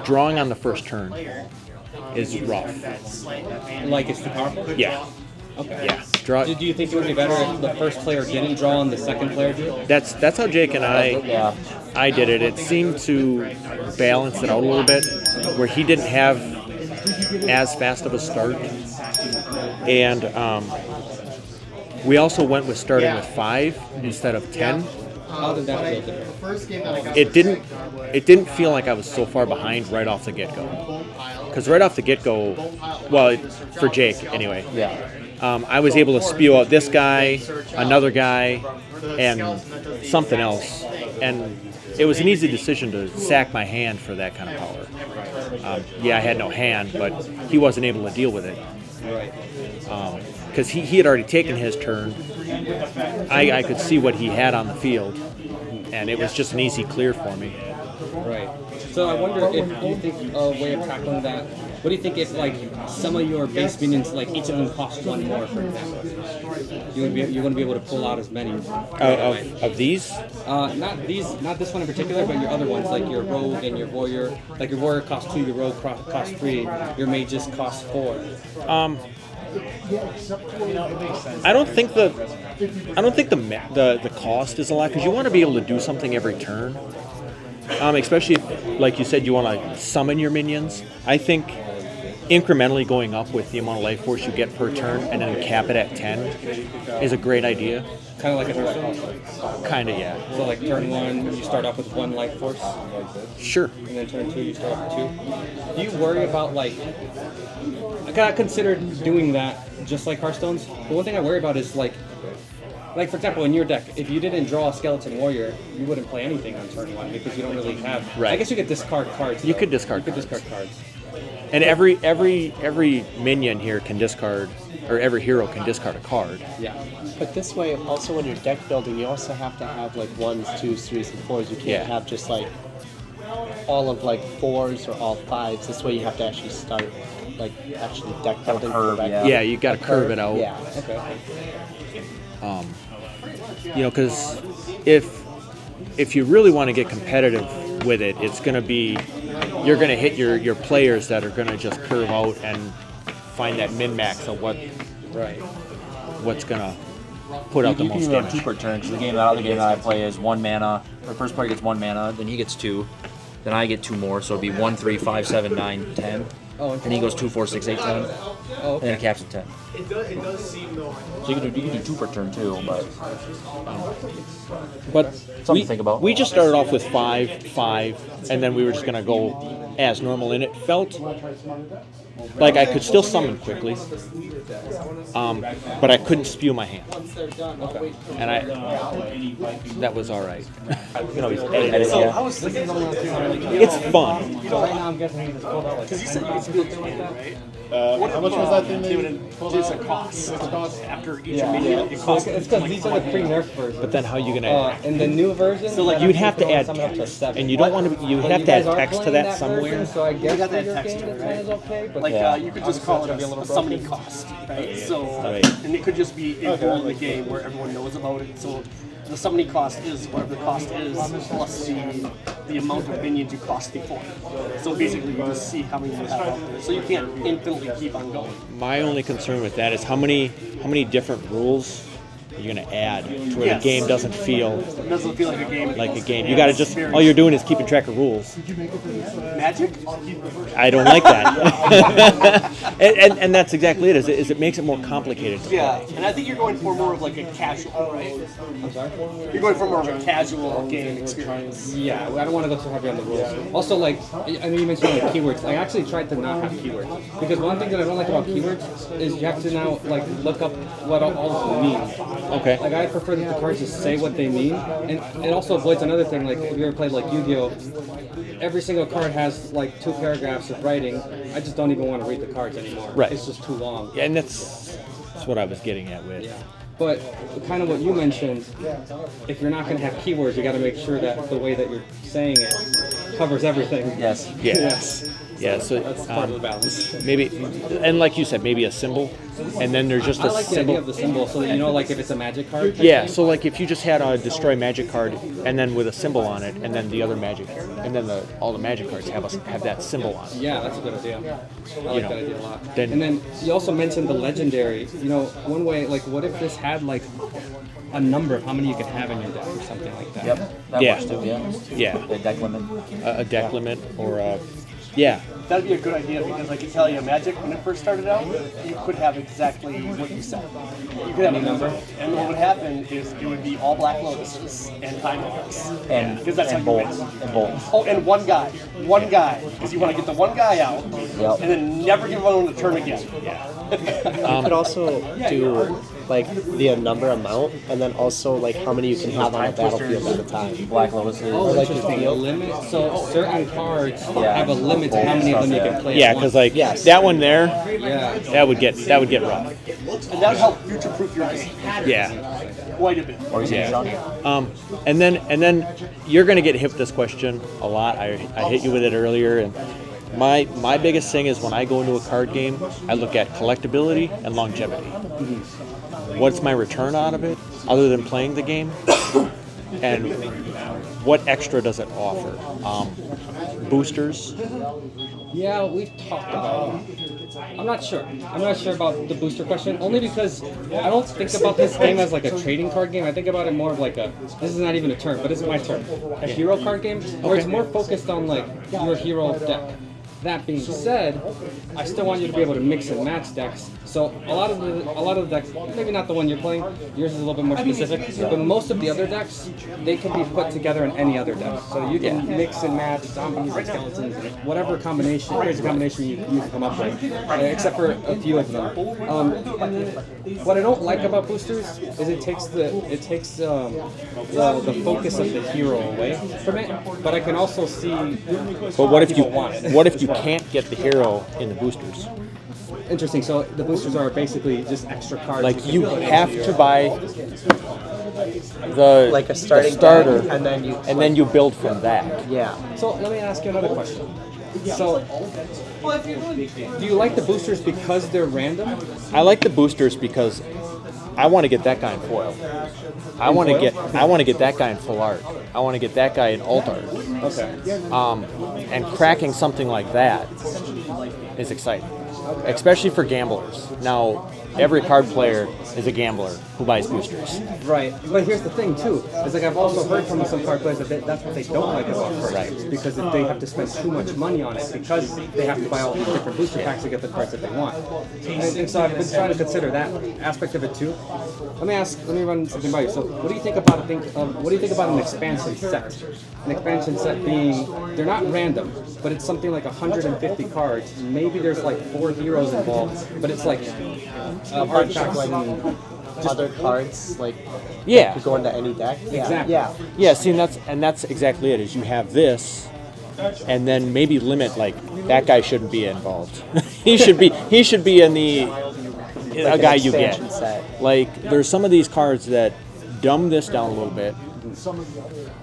drawing on the first turn is rough. Like it's too powerful? Yeah. Okay. Yeah. Draw. Do you think it would be better if the first player didn't draw and the second player drew? That's how Jake and I did it. It seemed to balance it out a little bit, where he didn't have as fast of a start, and we also went with starting with 5 instead of 10. How did that feel different? It didn't feel like I was so far behind right off the get-go. Because right off the get-go, well, for Jake anyway, I was able to spew out this guy, another guy, and something else. And it was an easy decision to sack my hand for that kind of power. I had no hand, but he wasn't able to deal with it. Right. Because he had already taken his turn. I could see what he had on the field, and it was just an easy clear for me. Right. So I wonder if you think a way of tackling that. What do you think if like some of your base minions, like each of them cost 1 more, for example? You're going to be able to pull out as many. Of these? Not this one in particular, but your other ones, like your rogue and your warrior. Like your warrior costs 2, your rogue costs 3, your mages cost 4. I don't think the cost is a lot, because you want to be able to do something every turn. Especially if, like you said, you want to summon your minions. I think incrementally going up with the amount of life force you get per turn and then cap it at 10 is a great idea. Kind of like a direct cost. Kind of, yeah. So like turn 1, you start off with 1 life force. Sure. And then turn 2, you start off with 2. Do you worry about like? I considered doing that just like Hearthstone's. The one thing I worry about is like for example, in your deck, if you didn't draw a skeleton warrior, you wouldn't play anything on turn 1 because you don't really have. Right. I guess you could discard cards. You could discard. You could discard cards. And every minion here can discard, or every hero can discard a card. Yeah. But this way, also when you're deck building, you also have to have like 1s, 2s, 3s, and 4s. You can't have just like all of like 4s or all 5s. This way, you have to actually start like actually deck building. Yeah, you got to curve it out. Yeah. Okay. Because if you really want to get competitive with it, it's going to be, you're going to hit your players that are going to just curve out and find that min-max of what's going to put out the most You damage. can 2 per turn, because the other game that I play is 1 mana. The first player gets 1 mana, then he gets 2. Then I get 2 more, so it'd be 1, 3, 5, 7, 9, 10. Oh, and he goes 2, 4, 6, 8, 10. Oh, okay. And then it caps at 10. It does seem though. So you can do 2 per turn too, but But to think about. We just started off with 5, and then we were just going to go as normal, and it felt like I could still summon quickly, but I couldn't spew my hand. Okay. And that was all right. So I was thinking It's fun. Right now I'm guessing he just pulled out like. because you said you could spew it to hand, right? How much was that thing? It's a cost. After each minion, it costs. It's because these are the pre-nerf versions. But then how are you going to... In the new version, So like you'd have to add summon up to text, 7. and you don't want to. You But have you to add guys are text to playing that somewhere. version, so I guess got that for your text game to it, it's right? not as okay. But Like you could just call it a summoning cost, right? So, and it could just be a goal in the game where everyone knows about it. So the summoning cost is whatever the cost is plus the amount of minions you cost before. So basically, you just see how many you have out there. So you can't infinitely keep on going. My only concern with that is how many different rules you're going to add to where the game doesn't feel It doesn't feel like a game. like a game. You got to just, all you're doing is keeping track of rules. Magic. I don't like that. and that's exactly it. Is it makes it more complicated to play. Yeah, and I think you're going for more of like a casual, right? I'm sorry. You're going for more of a casual game experience. Yeah, I don't want to go too heavy on the rules. Also, like, I know you mentioned like keywords. I actually tried to not have keywords because one thing that I don't like about keywords is you have to now like look up what all of them mean. Okay. Like I prefer that the cards just say what they mean, and it also avoids another thing. Like if you ever played like Yu-Gi-Oh, every single card has like 2 paragraphs of writing. I just don't even want to read the cards anymore. Right. It's just too long. Yeah, and that's what I was getting at with. Yeah. But kind of what you mentioned, if you're not going to have keywords, you got to make sure that the way that you're saying it covers everything. Yes. Yeah. Yes. Yeah, so that's part of the balance. maybe, and like you said, maybe a symbol, and then there's just I a like the symbol. idea of the symbol, so that you know, like if it's a magic card. type Yeah, thing. so like if you just had a destroy magic card, and then with a symbol on it, and then the other magic, and then all the magic cards have that symbol on it. Yeah, that's a good idea. I like know, that idea a lot. then- And then you also mentioned the legendary. You know, one way, like, what if this had like a number of how many you could have in your deck or something like that? Yep, that Yeah. works too. Yeah. Yeah, The deck limit. a deck limit or a, yeah, That'd be a good idea because I can tell you, Magic when it first started out, you could have exactly what you said. You could have a number, and what would happen is it would be all Black Lotuses and Time Lords. And Because that's and how you bolts. win. And bolts. Oh, and one guy, because you want to get the one guy out, Yep. and then never give one the turn again. You could also do like the number amount, and then also like how many you can have on a battlefield at a time. Black Lotuses. Oh, like interesting. the A limit. So certain cards Yeah. have a limit to how many of them you can play. yeah, at because once. like Yes. that one there, Yeah. that would get rough. And that would help future-proof your game Yeah. quite a bit. Or is it Yeah. Sean? And then you're gonna get hit with this question a lot. I hit you with it earlier, and my biggest thing is when I go into a card game, I look at collectability and longevity. What's my return out of it, other than playing the game, and what extra does it offer? Boosters. Yeah, we've talked about it. I'm not sure. I'm not sure about the booster question, only because I don't think about this game as like a trading card game. I think about it more of like this is not even a term, but it's my term. A hero card game, where it's more focused on like your hero deck. That being said, I still want you to be able to mix and match decks. So a lot of the decks, maybe not the one you're playing, yours is a little bit more specific, but most of the other decks, they can be put together in any other deck. So you can mix and match zombies and skeletons, whatever combination, crazy combination you can come up with, except for a few of them. What I don't like about boosters is it takes the focus of the hero away from it. But I can also see. But what if you people want it. what if you can't get the hero in the boosters? Interesting. So the boosters are basically just extra cards. Like can you put into have your- to buy the Like a starting the starter, deck, and then you build from that. Yeah. So let me ask you another question. So, do you like the boosters because they're random? I like the boosters because I want to get that guy in foil. I want to get that guy in full art. I want to get that guy in alt art. Okay. And cracking something like that is exciting, especially for gamblers. Now, every card player is a gambler who buys boosters. Right. But here's the thing too. Is like I've also heard from some card players that that's what they don't like about cards. Because if they have to spend too much money on it because they have to buy all these different booster packs to get the cards that they want. And so I've been trying to consider that aspect of it too. Let me run something by you. So what do you think about an expansion set? An expansion set being they're not random, but it's something like 150 cards. Maybe there's like 4 heroes involved, but it's like artifacts and Other cards like Yeah. could go into any deck. Yeah. Exactly. Yeah. Yeah, see, and that's exactly it. Is you have this, and then maybe limit like that guy shouldn't be involved. he should be in the a an guy you get. expansion set. Like there's some of these cards that dumb this down a little bit.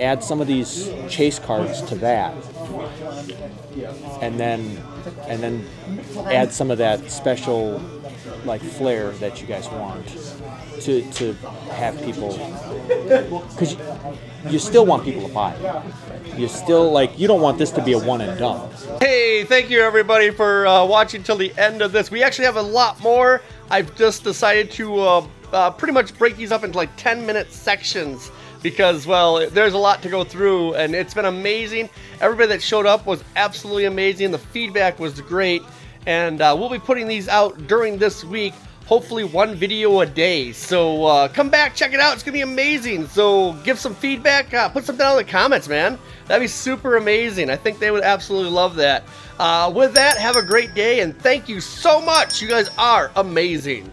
Add some of these chase cards to that, and then add some of that special like flair that you guys want to have people, because you still want people to buy it. You still you don't want this to be a one and done. Hey, thank you everybody for watching till the end of this. We actually have a lot more. I've just decided to pretty much break these up into like 10-minute sections because, well, there's a lot to go through and it's been amazing. Everybody that showed up was absolutely amazing. The feedback was great, and we'll be putting these out during this week. Hopefully 1 video a day. So come back, check it out. It's gonna be amazing. So give some feedback. Put something down in the comments, man. That'd be super amazing. I think they would absolutely love that. With that, have a great day and thank you so much. You guys are amazing.